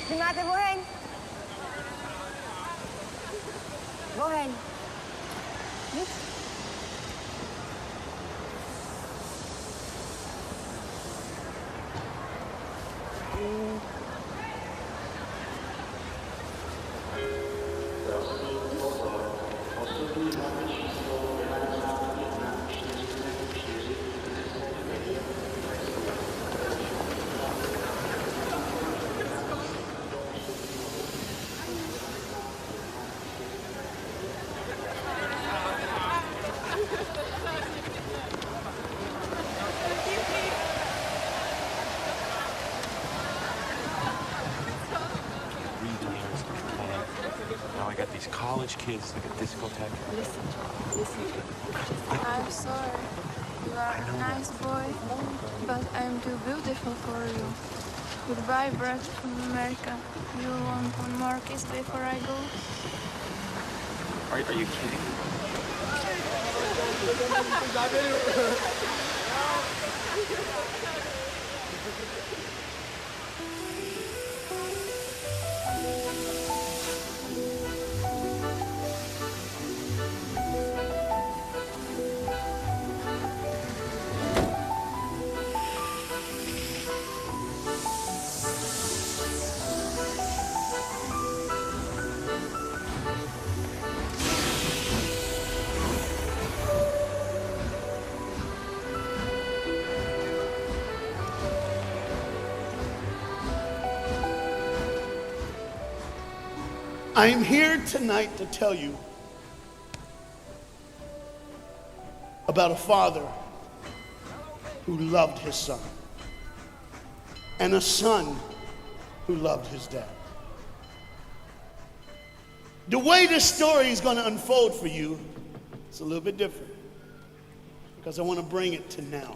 Renate, wohin? Wohin? Nichts? Now I got these college kids like a discotheque. Listen. I'm sorry. You are a nice boy, but I'm too beautiful for you. Goodbye, Brad from America. You want one more kiss before I go? Are you kidding? I'm here tonight to tell you about a father who loved his son and a son who loved his dad. The way this story is going to unfold for you is a little bit different because I want to bring it to now.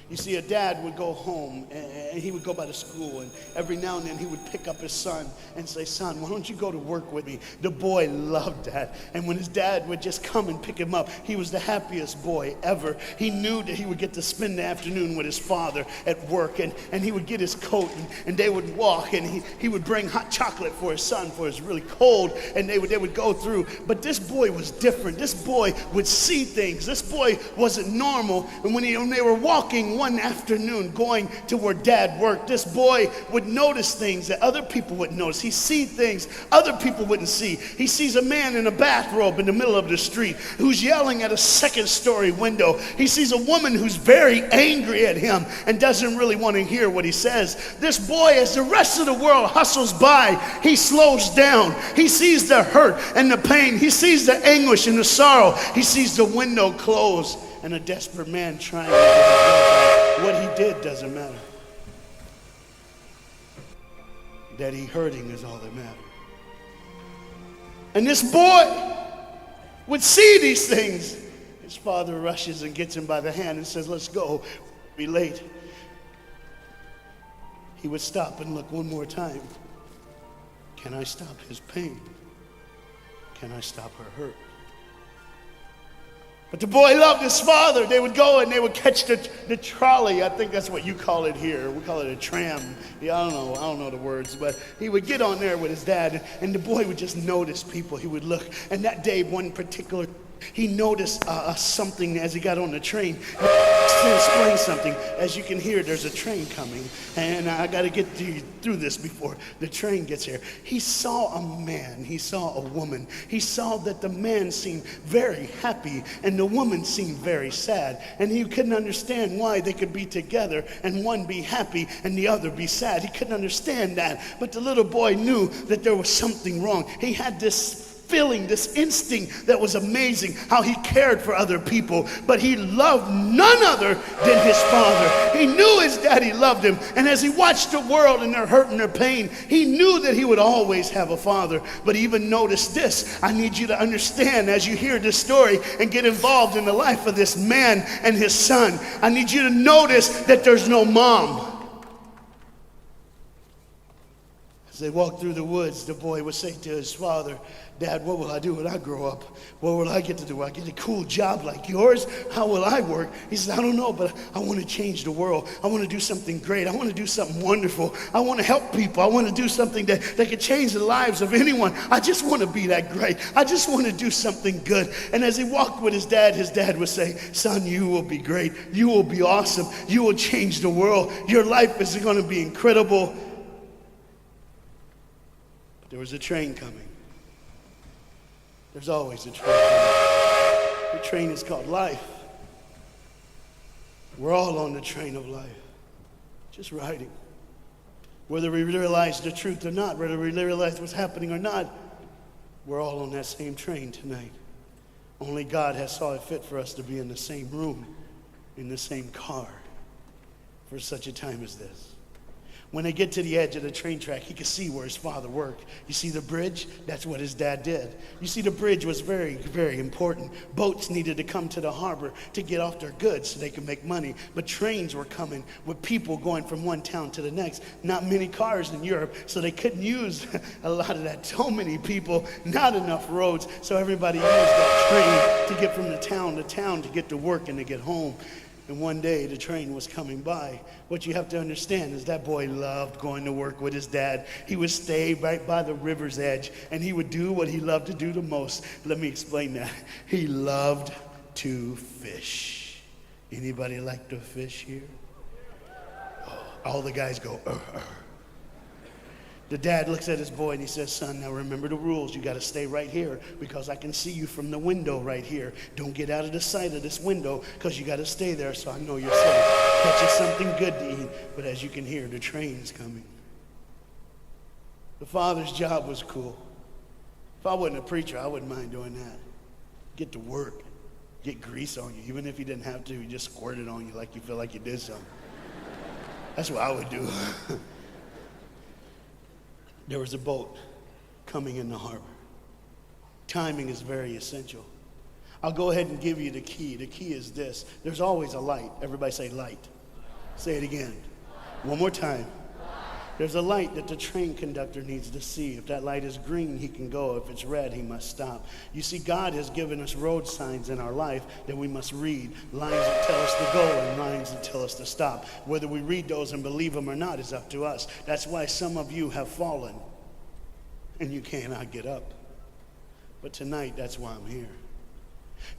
You see, a dad would go home and he would go by the school, and every now and then he would pick up his son and say, "Son, why don't you go to work with me?" The boy loved that. And when his dad would just come and pick him up, he was the happiest boy ever. He knew that he would get to spend the afternoon with his father at work, and he would get his coat, and they would walk, and he would bring hot chocolate for his son, for it's really cold, and they would go through. But this boy was different. This boy would see things. This boy wasn't normal. And when they were walking one afternoon going to where dad worked, this boy would notice things that other people wouldn't notice. He see things other people wouldn't see. He sees a man in a bathrobe in the middle of the street who's yelling at a second-story window. He sees a woman who's very angry at him and doesn't really want to hear what he says. This boy, as the rest of the world hustles by, he slows down. He sees the hurt and the pain. He sees the anguish and the sorrow. He sees the window close and a desperate man trying to get away. What he did doesn't matter. That he hurting is all that matters. And this boy would see these things. His father rushes and gets him by the hand and says, "Let's go. We'll be late." He would stop and look one more time. Can I stop his pain? Can I stop her hurt? But the boy loved his father. They would go and they would catch the trolley. I think that's what you call it here. We call it a tram. Yeah, I don't know the words, but he would get on there with his dad, and the boy would just notice people. He would look, and that day, one particular, he noticed something as he got on the train. To explain something, as you can hear, there's a train coming, and I got to get through this before the train gets here. He saw a man, he saw a woman. He saw that the man seemed very happy, and the woman seemed very sad, and he couldn't understand why they could be together and one be happy and the other be sad. He couldn't understand that, but the little boy knew that there was something wrong. He had this feeling, this instinct that was amazing, how he cared for other people, but he loved none other than his father. He knew his daddy loved him, and as he watched the world and their hurt and their pain, he knew that he would always have a father. But even notice this, I need you to understand as you hear this story and get involved in the life of this man and his son, I need you to notice that there's no mom. As they walked through the woods, the boy would say to his father, Dad, what will I do when I grow up? What will I get to do? Will I get a cool job like yours? How will I work? He says, I don't know, but I want to change the world. I want to do something great. I want to do something wonderful. I want to help people. I want to do something that could change the lives of anyone. I just want to be that great. I just want to do something good. And as he walked with his dad would say, son, you will be great. You will be awesome. You will change the world. Your life is going to be incredible. But there was a train coming. There's always a train coming. The train is called life. We're all on the train of life, just riding. Whether we realize the truth or not, whether we realize what's happening or not, we're all on that same train tonight. Only God has saw it fit for us to be in the same room, in the same car, for such a time as this. When they get to the edge of the train track, he could see where his father worked. You see the bridge? That's what his dad did. You see, the bridge was very, very important. Boats needed to come to the harbor to get off their goods so they could make money. But trains were coming with people going from one town to the next. Not many cars in Europe, so they couldn't use a lot of that. So many people, not enough roads, so everybody used that train to get from the town to town to get to work and to get home. And one day the train was coming by. What you have to understand is that boy loved going to work with his dad. He would stay right by the river's edge, and he would do what he loved to do the most. Let me explain that. He loved to fish. Anybody like to fish here? Oh, all the guys go, The dad looks at his boy and he says, son, now remember the rules. You got to stay right here because I can see you from the window right here. Don't get out of the sight of this window because you got to stay there so I know you're safe. Catch you something good to eat. But as you can hear, the train's coming. The father's job was cool. If I wasn't a preacher, I wouldn't mind doing that. Get to work. Get grease on you. Even if you didn't have to, you just squirt it on you like you feel like you did something. That's what I would do. There was a boat coming in the harbor. Timing is very essential. I'll go ahead and give you the key. The key is this. There's always a light. Everybody say light. Say it again. One more time. There's a light that the train conductor needs to see. If that light is green, he can go. If it's red, he must stop. You see, God has given us road signs in our life that we must read. Lines that tell us to go and lines that tell us to stop. Whether we read those and believe them or not is up to us. That's why some of you have fallen and you cannot get up. But tonight, that's why I'm here.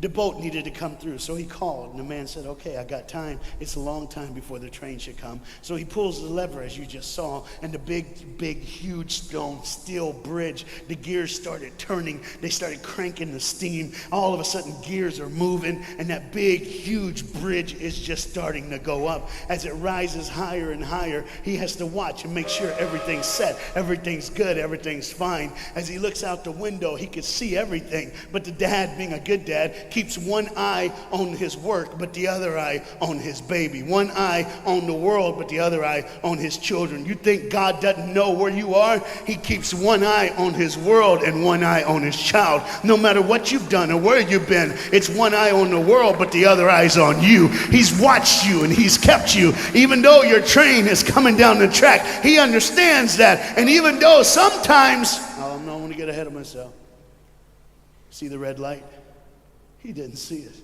The boat needed to come through, so he called, and the man said, okay, I got time. It's a long time before the train should come. So he pulls the lever, as you just saw, and the big, huge stone steel bridge, the gears started turning. They started cranking the steam. All of a sudden, gears are moving, and that big, huge bridge is just starting to go up. As it rises higher and higher, he has to watch and make sure everything's set, everything's good, everything's fine. As he looks out the window, he could see everything, but the dad, being a good dad, keeps one eye on his work, but the other eye on his baby. One eye on the world, but the other eye on his children. You think God doesn't know where you are? He keeps one eye on his world and one eye on his child. No matter what you've done or where you've been, it's one eye on the world, but the other eye's on you. He's watched you and he's kept you. Even though your train is coming down the track, he understands that. And even though sometimes, I don't want to get ahead of myself. See the red light? He didn't see it.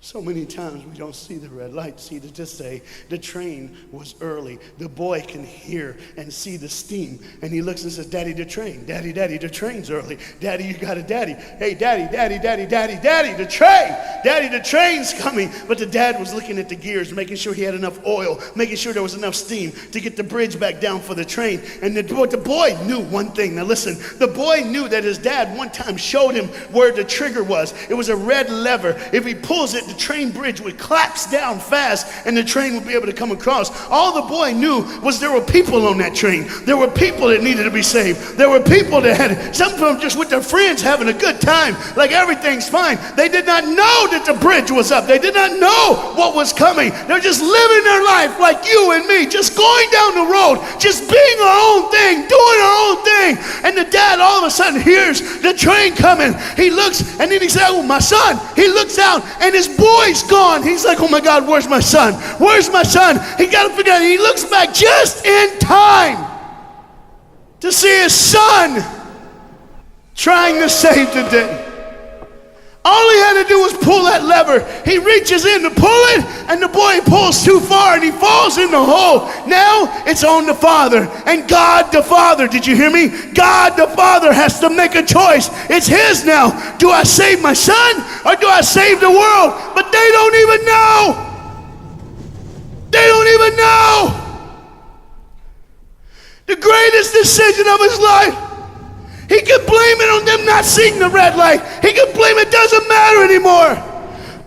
So many times we don't see the red light. See, to just say the train was early. The boy can hear and see the steam. And he looks and says, Daddy, the train. Daddy, the train's early. Daddy, you got a daddy. Hey, Daddy, the train. Daddy, the train's coming. But the dad was looking at the gears, making sure he had enough oil, making sure there was enough steam to get the bridge back down for the train. And the boy knew one thing. Now listen, the boy knew that his dad one time showed him where the trigger was. It was a red lever. If he pulls it the train bridge would collapse down fast and the train would be able to come across. All the boy knew was there were people on that train. There were people that needed to be saved. There were people that had, some of them just with their friends having a good time, like everything's fine. They did not know that the bridge was up. They did not know what was coming. They're just living their life like you and me, just going down the road, just being our own thing, doing our own thing. And the dad all of a sudden hears the train coming. He looks and then he said, oh, my son. He looks out and his boy's gone. He's like, oh my God, where's my son? Where's my son? He got to figure out. He looks back just in time to see his son trying to save the day. All he had to do was pull that lever. He reaches in to pull it, and the boy pulls too far, and he falls in the hole. Now it's on the father. And God the Father, did you hear me? God the Father has to make a choice. It's his now. Do I save my son, or do I save the world? But they don't even know. They don't even know. The greatest decision of his life. He could blame it on them not seeing the red light. He could blame it doesn't matter anymore.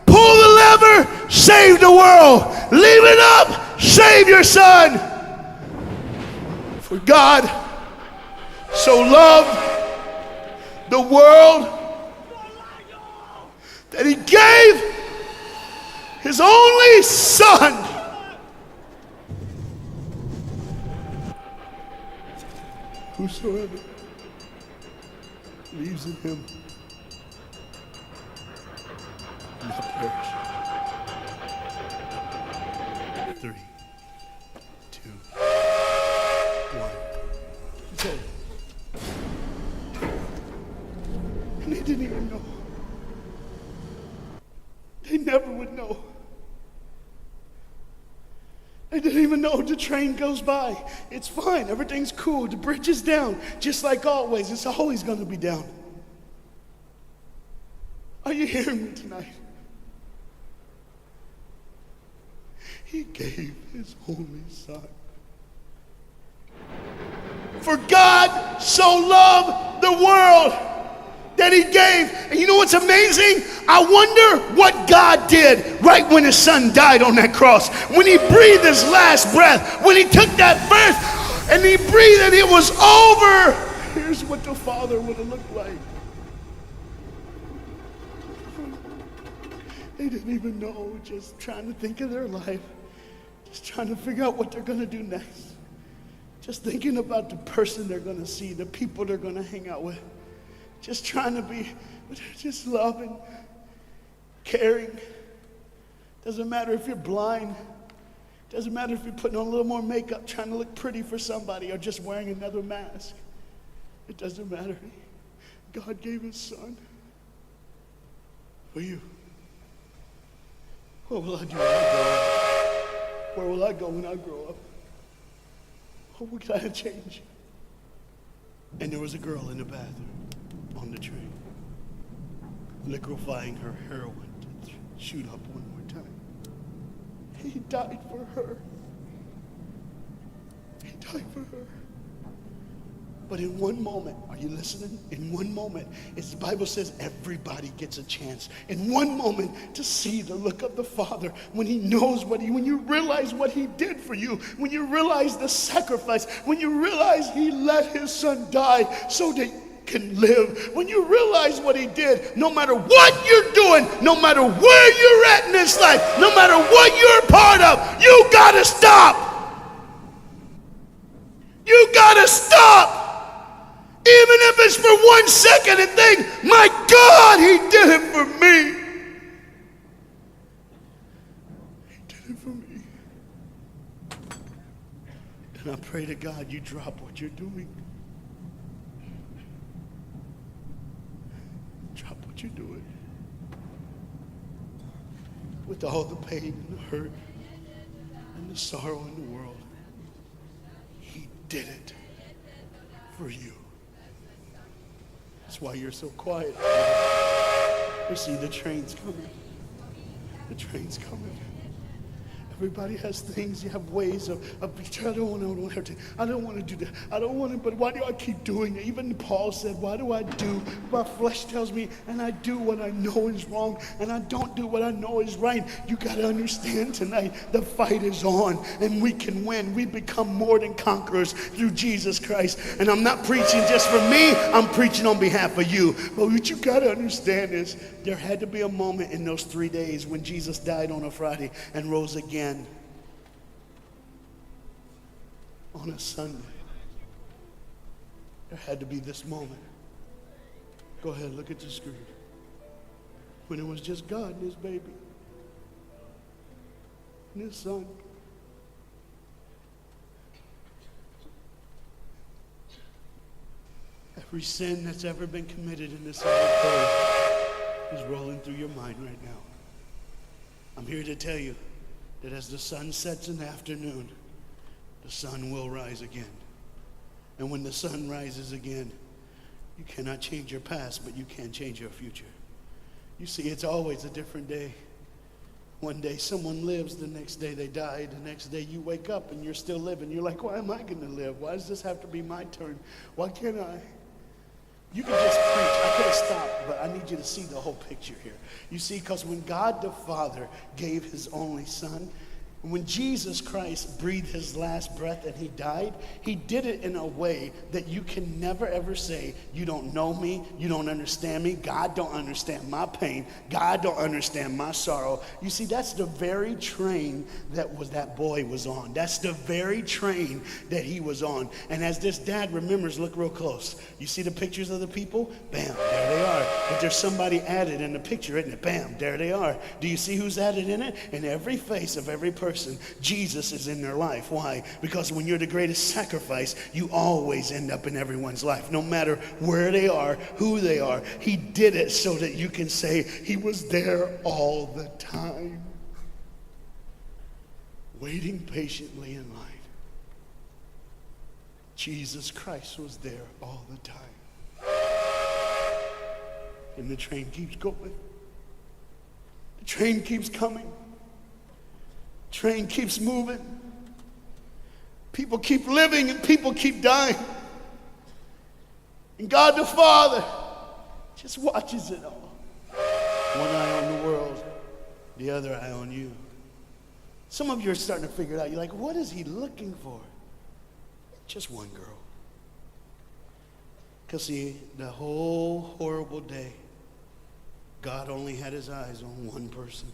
Pull the lever, save the world. Leave it up, save your son. For God so loved the world that he gave his only son. Whosoever believes in him will not perish. 3, 2, 1. That's it. And they didn't even know. They never would know. They didn't even know. The train goes by. It's fine. Everything's cool. The bridge is down. Just like always. It's always going to be down. Are you hearing me tonight? He gave his only son. For God so loved the world that he gave. And you know what's amazing? I wonder what God did right when his son died on that cross. When he breathed his last breath. When he took that breath and he breathed and it was over. Here's what the Father would have looked like. They didn't even know, just trying to think of their life. Just trying to figure out what they're going to do next. Just thinking about the person they're going to see, the people they're going to hang out with. Just trying to be, just loving, caring. Doesn't matter if you're blind. Doesn't matter if you're putting on a little more makeup, trying to look pretty for somebody, or just wearing another mask. It doesn't matter. God gave his son for you. What will I do when I grow up? Where will I go when I grow up? What can I change? And there was a girl in the bathroom on the train, liquefying her heroin to shoot up one more time. He died for her. He died for her. But in one moment, are you listening? In one moment, as the Bible says, everybody gets a chance. In one moment to see the look of the Father when he knows when you realize what he did for you, when you realize the sacrifice, when you realize he let his son die so that you can live, when you realize what he did, no matter what you're doing, no matter where you're at in this life, no matter what you're a part of, you gotta stop. You gotta stop. Even if it's for 1 second and think, my God, he did it for me. He did it for me. And I pray to God you drop what you're doing. Drop what you're doing. With all the pain and the hurt and the sorrow in the world, he did it for you. That's why you're so quiet. You see, the train's coming. The train's coming. Everybody has things. You have ways of I don't want to. I don't want to do that. I don't want to, but why do I keep doing it? Even Paul said, why do I do? My flesh tells me, and I do what I know is wrong, and I don't do what I know is right. You got to understand tonight, the fight is on, and we can win. We become more than conquerors through Jesus Christ. And I'm not preaching just for me. I'm preaching on behalf of you. But what you got to understand is there had to be a moment in those 3 days when Jesus died on a Friday and rose again on a Sunday. There had to be this moment. Go ahead, look at the screen. When it was just God and his baby and his son. Every sin that's ever been committed in this earth is rolling through your mind right now. I'm here to tell you that as the sun sets in the afternoon, the sun will rise again. And when the sun rises again, you cannot change your past, but you can change your future. You see, it's always a different day. One day someone lives, the next day they die, the next day you wake up and you're still living. You're like, why am I going to live? Why does this have to be my turn? Why can't I? You can just preach. I could have stopped, but I need you to see the whole picture here. You see, because when God the Father gave his only son, when Jesus Christ breathed his last breath and he died, he did it in a way that you can never ever say, you don't know me, you don't understand me, God don't understand my pain, God don't understand my sorrow. You see, that's the very train that boy was on. That's the very train that he was on. And as this dad remembers, look real close. You see the pictures of the people? Bam, there they are. But there's somebody added in the picture, isn't it? Bam, there they are. Do you see who's added in it? In every face of every person, Jesus is in their life. Why? Because when you're the greatest sacrifice, you always end up in everyone's life, no matter where they are, who they are. He did it so that you can say he was there all the time, waiting patiently in line. Jesus Christ was there all the time. And the train keeps going. The train keeps coming. Train keeps moving. People keep living and people keep dying. And God the Father just watches it all. One eye on the world, the other eye on you. Some of you are starting to figure it out. You're like, what is he looking for? Just one girl. Because see, the whole horrible day, God only had his eyes on one person.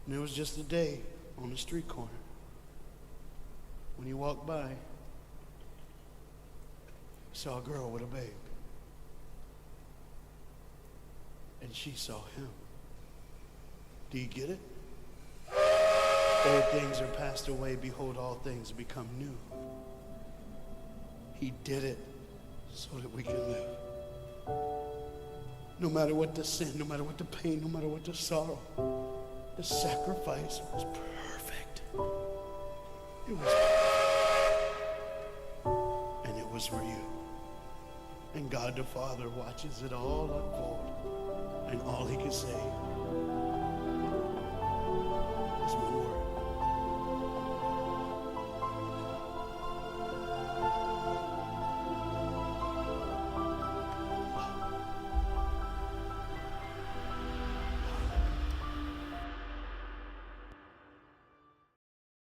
And it was just a day on the street corner. When you walked by, you saw a girl with a babe. And she saw him. Do you get it? Old things are passed away. Behold, all things become new. He did it so that we can live. No matter what the sin, no matter what the pain, no matter what the sorrow, the sacrifice was perfect. It was perfect. And it was for you. And God the Father watches it all unfold. And all he can say